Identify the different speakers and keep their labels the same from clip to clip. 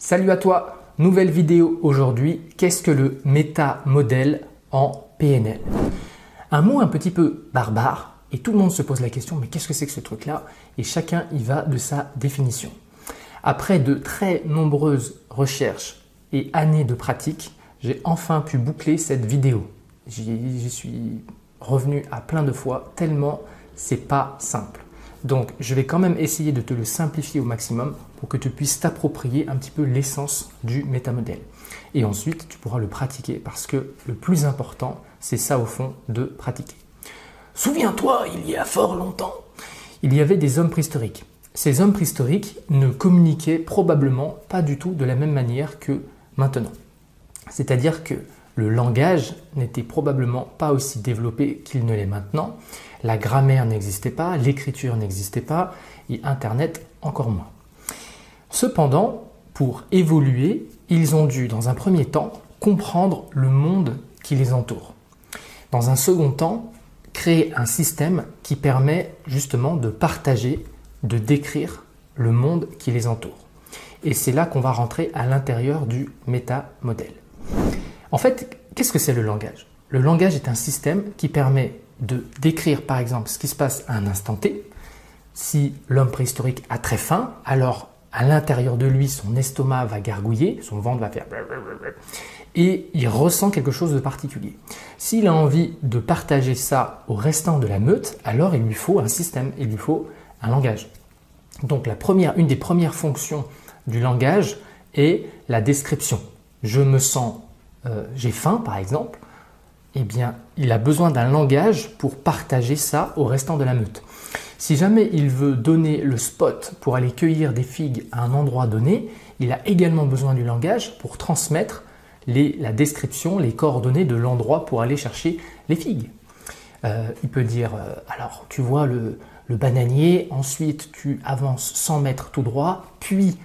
Speaker 1: Salut à toi, nouvelle vidéo aujourd'hui. Qu'est-ce que le métamodèle en PNL? Un mot un petit peu barbare et tout le monde se pose la question, mais qu'est-ce que c'est que ce truc-là? Et chacun y va de sa définition. Après de très nombreuses recherches et années de pratique, j'ai enfin pu boucler cette vidéo. J'y suis revenu à plein de fois tellement c'est pas simple. Donc, je vais quand même essayer de te le simplifier au maximum pour que tu puisses t'approprier un petit peu l'essence du métamodèle. Et ensuite, tu pourras le pratiquer parce que le plus important, c'est ça au fond de pratiquer. Souviens-toi, il y a fort longtemps, il y avait des hommes préhistoriques. Ces hommes préhistoriques ne communiquaient probablement pas du tout de la même manière que maintenant. C'est-à-dire que le langage n'était probablement pas aussi développé qu'il ne l'est maintenant. La grammaire n'existait pas, l'écriture n'existait pas et Internet encore moins. Cependant, pour évoluer, ils ont dû dans un premier temps comprendre le monde qui les entoure. Dans un second temps, créer un système qui permet justement de partager, de décrire le monde qui les entoure. Et c'est là qu'on va rentrer à l'intérieur du métamodèle. En fait, qu'est-ce que c'est le langage? Le langage est un système qui permet de décrire par exemple ce qui se passe à un instant T. Si l'homme préhistorique a très faim, alors à l'intérieur de lui, son estomac va gargouiller, son ventre va faire et il ressent quelque chose de particulier. S'il a envie de partager ça au restant de la meute, alors il lui faut un système, il lui faut un langage. Donc une des premières fonctions du langage est la description. Je me sens j'ai faim par exemple, eh bien il a besoin d'un langage pour partager ça au restant de la meute. Si jamais il veut donner le spot pour aller cueillir des figues à un endroit donné, il a également besoin du langage pour transmettre la description, les coordonnées de l'endroit pour aller chercher les figues. Il peut dire, alors tu vois le bananier, ensuite tu avances 100 mètres tout droit, puis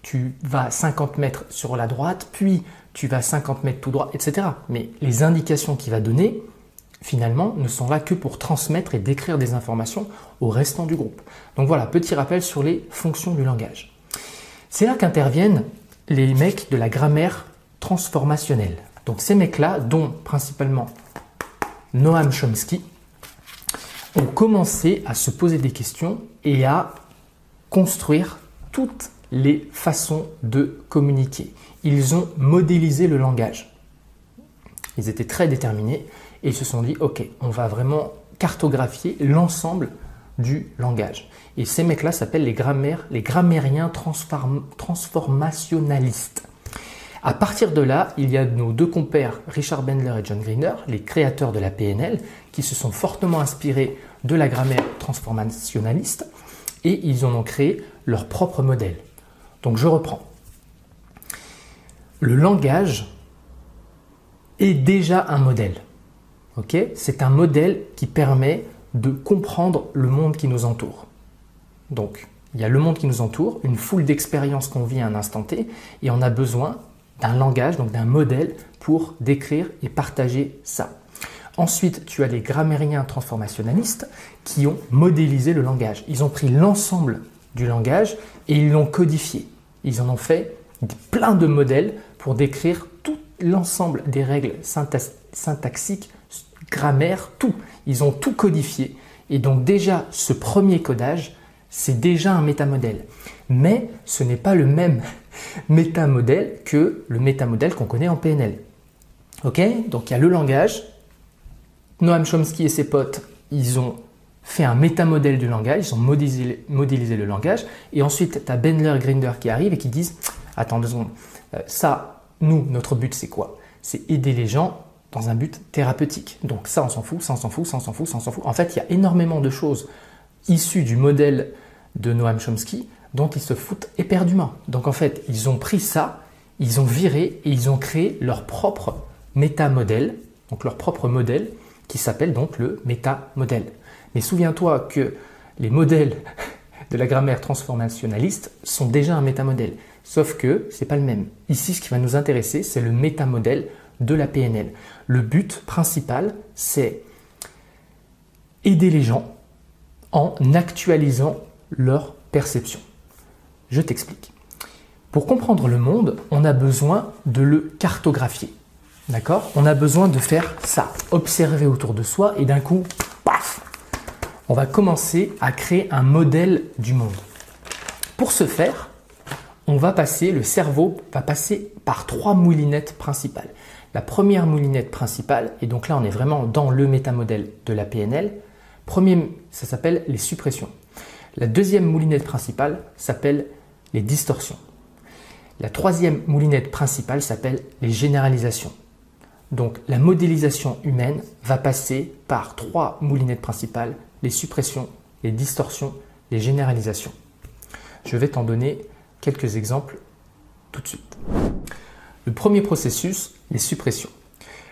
Speaker 1: tu vas 50 mètres sur la droite, puis tu vas 50 mètres tout droit, etc. Mais les indications qu'il va donner, finalement, ne sont là que pour transmettre et décrire des informations au restant du groupe. Donc voilà, petit rappel sur les fonctions du langage. C'est là qu'interviennent les mecs de la grammaire transformationnelle. Donc ces mecs-là, dont principalement Noam Chomsky, ont commencé à se poser des questions et à construire toutes les façons de communiquer. Ils ont modélisé le langage. Ils étaient très déterminés et ils se sont dit « Ok, on va vraiment cartographier l'ensemble du langage ». Et ces mecs-là s'appellent les grammairiens transformationalistes. À partir de là, il y a nos deux compères Richard Bandler et John Grinder, les créateurs de la PNL, qui se sont fortement inspirés de la grammaire transformationnaliste et ils en ont créé leur propre modèle. Donc je reprends. Le langage est déjà un modèle. Okay? C'est un modèle qui permet de comprendre le monde qui nous entoure. Donc, il y a le monde qui nous entoure, une foule d'expériences qu'on vit à un instant T, et on a besoin d'un langage, donc d'un modèle pour décrire et partager ça. Ensuite, tu as les grammairiens transformationnalistes qui ont modélisé le langage. Ils ont pris l'ensemble du langage et ils l'ont codifié. Ils en ont fait plein de modèles pour décrire tout l'ensemble des règles syntaxiques, grammaire, tout. Ils ont tout codifié. Et donc déjà, ce premier codage, c'est déjà un métamodèle. Mais ce n'est pas le même métamodèle que le métamodèle qu'on connaît en PNL. Ok? Donc il y a le langage. Noam Chomsky et ses potes, ils ont fait un métamodèle du langage, ils ont modélisé le langage. Et ensuite, tu as Bandler et Grinder qui arrivent et qui disent « Attends 2 secondes, ça, nous, notre but c'est quoi? C'est aider les gens dans un but thérapeutique. Donc ça, on s'en fout, ça, on s'en fout, ça, on s'en fout, ça, on s'en fout. » En fait, il y a énormément de choses issues du modèle de Noam Chomsky dont ils se foutent éperdument. Donc en fait, ils ont pris ça, ils ont viré et ils ont créé leur propre métamodèle, donc leur propre modèle qui s'appelle donc le métamodèle. Mais souviens-toi que les modèles de la grammaire transformationnaliste sont déjà un métamodèle, sauf que ce n'est pas le même. Ici, ce qui va nous intéresser, c'est le métamodèle de la PNL. Le but principal, c'est aider les gens en actualisant leur perception. Je t'explique. Pour comprendre le monde, on a besoin de le cartographier. D'accord? On a besoin de faire ça, observer autour de soi et d'un coup, paf! On va commencer à créer un modèle du monde. Pour ce faire, le cerveau va passer par 3 moulinettes principales. La première moulinette principale, et donc là on est vraiment dans le métamodèle de la PNL, ça s'appelle les suppressions. La deuxième moulinette principale s'appelle les distorsions. La troisième moulinette principale s'appelle les généralisations. Donc la modélisation humaine va passer par 3 moulinettes principales, les suppressions, les distorsions, les généralisations. Je vais t'en donner quelques exemples tout de suite. Le premier processus, les suppressions.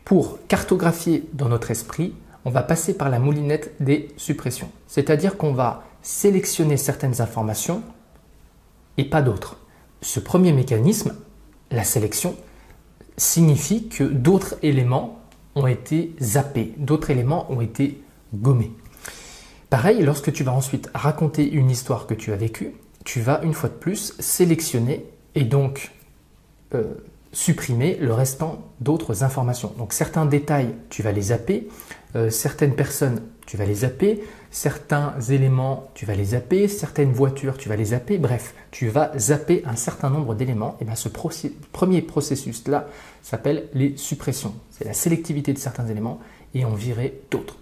Speaker 1: Pour cartographier dans notre esprit, on va passer par la moulinette des suppressions. C'est-à-dire qu'on va sélectionner certaines informations et pas d'autres. Ce premier mécanisme, la sélection, signifie que d'autres éléments ont été zappés, d'autres éléments ont été gommés. Pareil, lorsque tu vas ensuite raconter une histoire que tu as vécue, tu vas une fois de plus sélectionner et donc supprimer le restant d'autres informations. Donc certains détails, tu vas les zapper, certaines personnes, tu vas les zapper, certains éléments, tu vas les zapper, certaines voitures, tu vas les zapper, bref, tu vas zapper un certain nombre d'éléments. Et bien ce premier processus-là s'appelle les suppressions. C'est la sélectivité de certains éléments et en virer d'autres.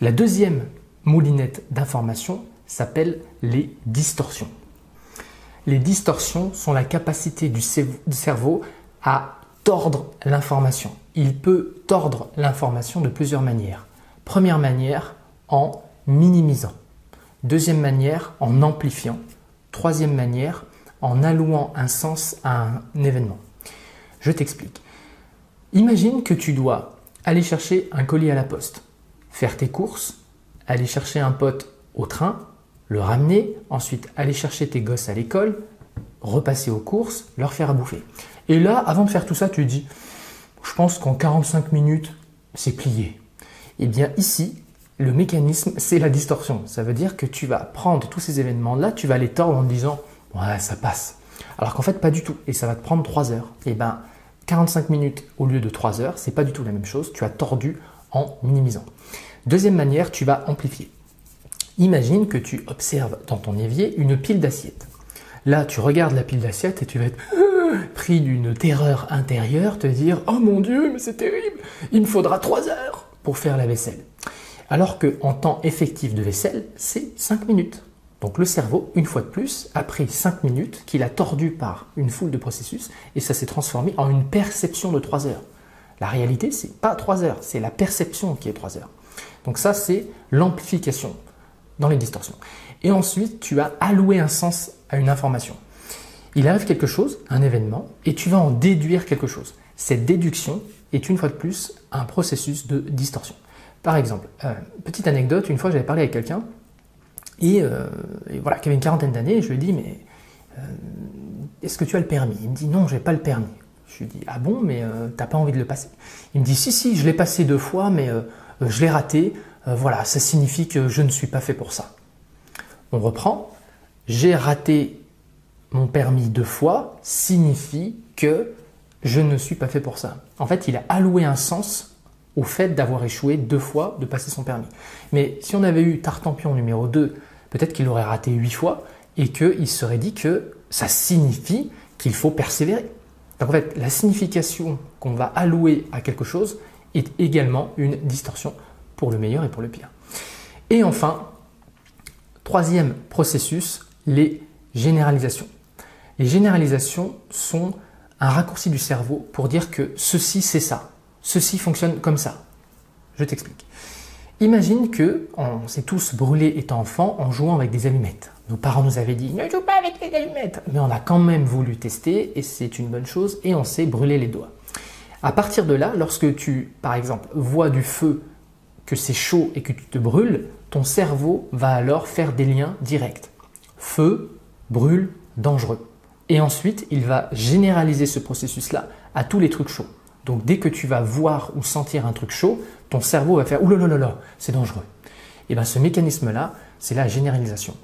Speaker 1: La deuxième moulinette d'information s'appelle les distorsions. Les distorsions sont la capacité du cerveau à tordre l'information. Il peut tordre l'information de plusieurs manières. Première manière, en minimisant. Deuxième manière, en amplifiant. Troisième manière, en allouant un sens à un événement. Je t'explique. Imagine que tu dois aller chercher un colis à la poste, faire tes courses, aller chercher un pote au train, le ramener, ensuite aller chercher tes gosses à l'école, repasser aux courses, leur faire à bouffer. Et là, avant de faire tout ça, tu te dis, je pense qu'en 45 minutes, c'est plié. Et bien ici, le mécanisme, c'est la distorsion. Ça veut dire que tu vas prendre tous ces événements-là, tu vas les tordre en te disant, ouais, ça passe. Alors qu'en fait, pas du tout. Et ça va te prendre 3 heures. Et bien, 45 minutes au lieu de 3 heures, c'est pas du tout la même chose. Tu as tordu en minimisant. Deuxième manière, tu vas amplifier. Imagine que tu observes dans ton évier une pile d'assiettes. Là, tu regardes la pile d'assiettes et tu vas être pris d'une terreur intérieure, te dire « Oh mon Dieu, mais c'est terrible, il me faudra 3 heures pour faire la vaisselle. » Alors qu'en temps effectif de vaisselle, c'est 5 minutes. Donc le cerveau, une fois de plus, a pris 5 minutes qu'il a tordu par une foule de processus et ça s'est transformé en une perception de 3 heures. La réalité, c'est pas 3 heures, c'est la perception qui est 3 heures. Donc ça, c'est l'amplification dans les distorsions. Et ensuite, tu vas allouer un sens à une information. Il arrive quelque chose, un événement, et tu vas en déduire quelque chose. Cette déduction est une fois de plus un processus de distorsion. Par exemple, petite anecdote, une fois j'avais parlé avec quelqu'un et voilà, qui avait une quarantaine d'années, et je lui ai dit, mais est-ce que tu as le permis? Il me dit, non, j'ai pas le permis. Je lui ai dit, ah bon, mais t'as pas envie de le passer? Il me dit, si, je l'ai passé 2 fois, mais je l'ai raté. Voilà, ça signifie que je ne suis pas fait pour ça. On reprend. J'ai raté mon permis 2 fois signifie que je ne suis pas fait pour ça. En fait, il a alloué un sens au fait d'avoir échoué 2 fois de passer son permis. Mais si on avait eu Tartampion numéro 2, peut-être qu'il aurait raté 8 fois et qu'il se serait dit que ça signifie qu'il faut persévérer. Donc en fait, la signification qu'on va allouer à quelque chose est également une distorsion pour le meilleur et pour le pire. Et enfin, troisième processus, les généralisations. Les généralisations sont un raccourci du cerveau pour dire que ceci c'est ça, ceci fonctionne comme ça. Je t'explique. Imagine qu'on s'est tous brûlés étant enfants en jouant avec des allumettes. Nos parents nous avaient dit « ne joue pas avec les allumettes !» Mais on a quand même voulu tester et c'est une bonne chose et on s'est brûlé les doigts. À partir de là, lorsque tu, par exemple, vois du feu, que c'est chaud et que tu te brûles, ton cerveau va alors faire des liens directs. Feu, brûle, dangereux. Et ensuite, il va généraliser ce processus-là à tous les trucs chauds. Donc, dès que tu vas voir ou sentir un truc chaud, ton cerveau va faire « Ouh là là là là, c'est dangereux ». Et bien, ce mécanisme-là, c'est la généralisation.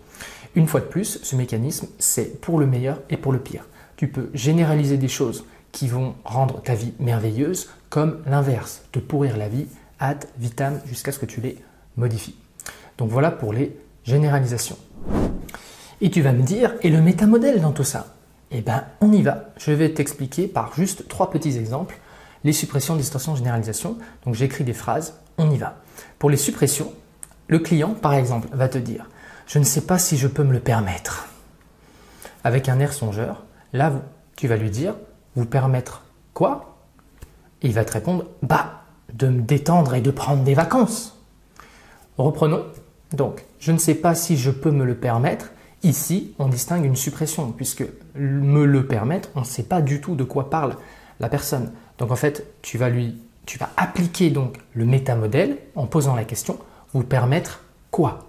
Speaker 1: Une fois de plus, ce mécanisme, c'est pour le meilleur et pour le pire. Tu peux généraliser des choses qui vont rendre ta vie merveilleuse, comme l'inverse, te pourrir la vie ad vitam jusqu'à ce que tu les modifies. Donc voilà pour les généralisations. Et tu vas me dire, et le métamodèle dans tout ça? Eh bien, on y va. Je vais t'expliquer par juste 3 petits exemples les suppressions, distorsions, généralisations. Donc j'écris des phrases, on y va. Pour les suppressions, le client, par exemple, va te dire « Je ne sais pas si je peux me le permettre ». Avec un air songeur, là, tu vas lui dire « Vous permettre quoi ?» Et il va te répondre « Bah, de me détendre et de prendre des vacances ». Reprenons. Donc, je ne sais pas si je peux me le permettre. Ici, on distingue une suppression, puisque me le permettre, on ne sait pas du tout de quoi parle la personne. Donc en fait, tu vas appliquer donc le métamodèle en posant la question « Vous permettre quoi ?»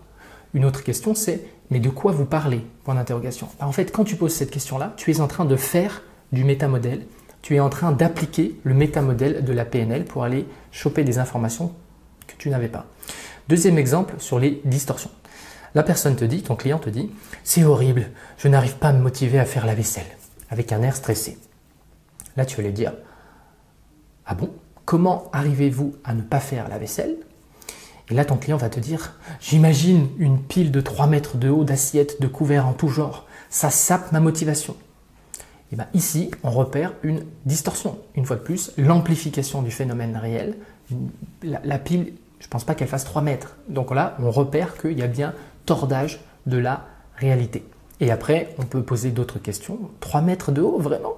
Speaker 1: Une autre question, c'est « Mais de quoi vous parlez ?» Point d'interrogation. En fait, quand tu poses cette question-là, tu es en train de faire du métamodèle. Tu es en train d'appliquer le métamodèle de la PNL pour aller choper des informations que tu n'avais pas. Deuxième exemple sur les distorsions. La personne te dit, ton client te dit « C'est horrible, je n'arrive pas à me motiver à faire la vaisselle » avec un air stressé. Là, tu vas lui dire « Ah bon, comment arrivez-vous à ne pas faire la vaisselle ?» Et là, ton client va te dire « J'imagine une pile de 3 mètres de haut d'assiettes, de couverts en tout genre. Ça sape ma motivation. » Et bien ici, on repère une distorsion. Une fois de plus, l'amplification du phénomène réel. La pile, je ne pense pas qu'elle fasse 3 mètres. Donc là, on repère qu'il y a bien tordage de la réalité. Et après, on peut poser d'autres questions. 3 mètres de haut, vraiment?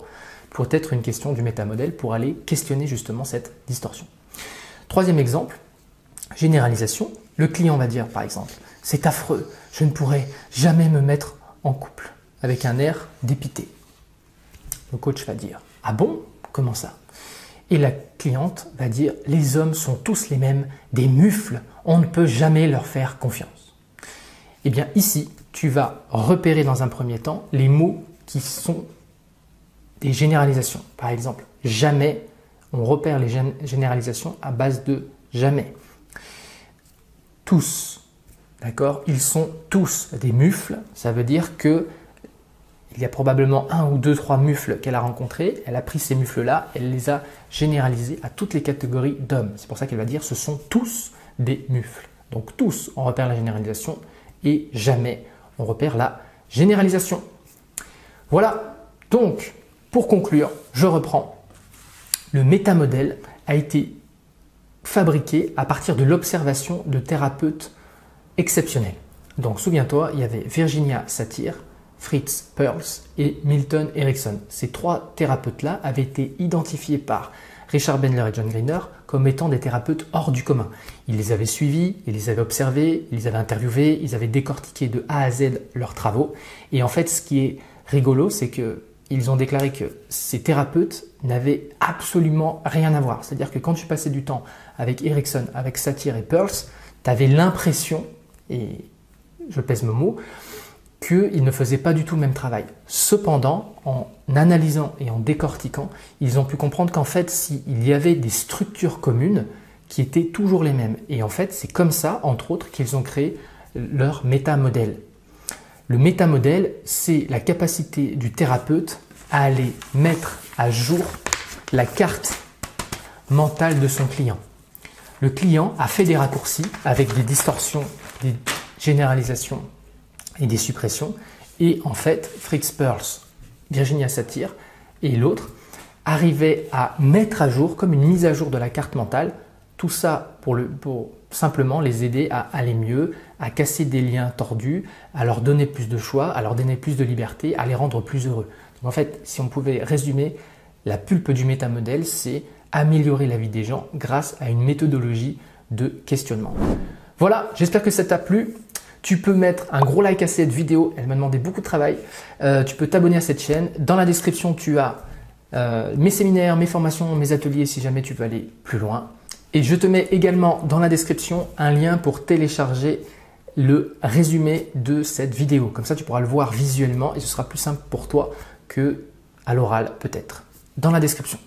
Speaker 1: Pour être une question du métamodèle pour aller questionner justement cette distorsion. Troisième exemple, généralisation. Le client va dire par exemple « C'est affreux, je ne pourrai jamais me mettre en couple » avec un air dépité. Le coach va dire « Ah bon? Comment ça ?» Et la cliente va dire « Les hommes sont tous les mêmes, des mufles, on ne peut jamais leur faire confiance. » Eh bien ici, tu vas repérer dans un premier temps les mots qui sont des généralisations. Par exemple, jamais, on repère les généralisations à base de jamais. Tous, d'accord? Ils sont tous des mufles, ça veut dire que il y a probablement 1 ou 2, 3 mufles qu'elle a rencontrés. Elle a pris ces mufles-là, elle les a généralisés à toutes les catégories d'hommes. C'est pour ça qu'elle va dire ce sont tous des mufles. Donc tous, on repère la généralisation et jamais, on repère la généralisation. Voilà, donc pour conclure, je reprends. Le métamodèle a été fabriqué à partir de l'observation de thérapeutes exceptionnels. Donc souviens-toi, il y avait Virginia Satir, Fritz Perls et Milton Erickson. Ces 3 thérapeutes-là avaient été identifiés par Richard Bandler et John Grinder comme étant des thérapeutes hors du commun. Ils les avaient suivis, ils les avaient observés, ils les avaient interviewés, ils avaient décortiqué de A à Z leurs travaux. Et en fait, ce qui est rigolo, c'est qu'ils ont déclaré que ces thérapeutes n'avaient absolument rien à voir. C'est-à-dire que quand tu passais du temps avec Erickson, avec Satir et Perls, tu avais l'impression, et je pèse mes mots, qu'ils ne faisaient pas du tout le même travail. Cependant, en analysant et en décortiquant, ils ont pu comprendre qu'en fait, s'il y avait des structures communes qui étaient toujours les mêmes. Et en fait, c'est comme ça, entre autres, qu'ils ont créé leur métamodèle. Le métamodèle, c'est la capacité du thérapeute à aller mettre à jour la carte mentale de son client. Le client a fait des raccourcis avec des distorsions, des généralisations et des suppressions. Et en fait, Fritz Perls, Virginia Satir et l'autre arrivaient à mettre à jour, comme une mise à jour de la carte mentale, tout ça pour simplement les aider à aller mieux, à casser des liens tordus, à leur donner plus de choix, à leur donner plus de liberté, à les rendre plus heureux. Donc en fait, si on pouvait résumer, la pulpe du métamodèle, c'est améliorer la vie des gens grâce à une méthodologie de questionnement. Voilà, j'espère que ça t'a plu. Tu peux mettre un gros like à cette vidéo, elle m'a demandé beaucoup de travail. Tu peux t'abonner à cette chaîne. Dans la description, tu as mes séminaires, mes formations, mes ateliers si jamais tu veux aller plus loin. Et je te mets également dans la description un lien pour télécharger le résumé de cette vidéo. Comme ça, tu pourras le voir visuellement et ce sera plus simple pour toi qu'à l'oral peut-être. Dans la description.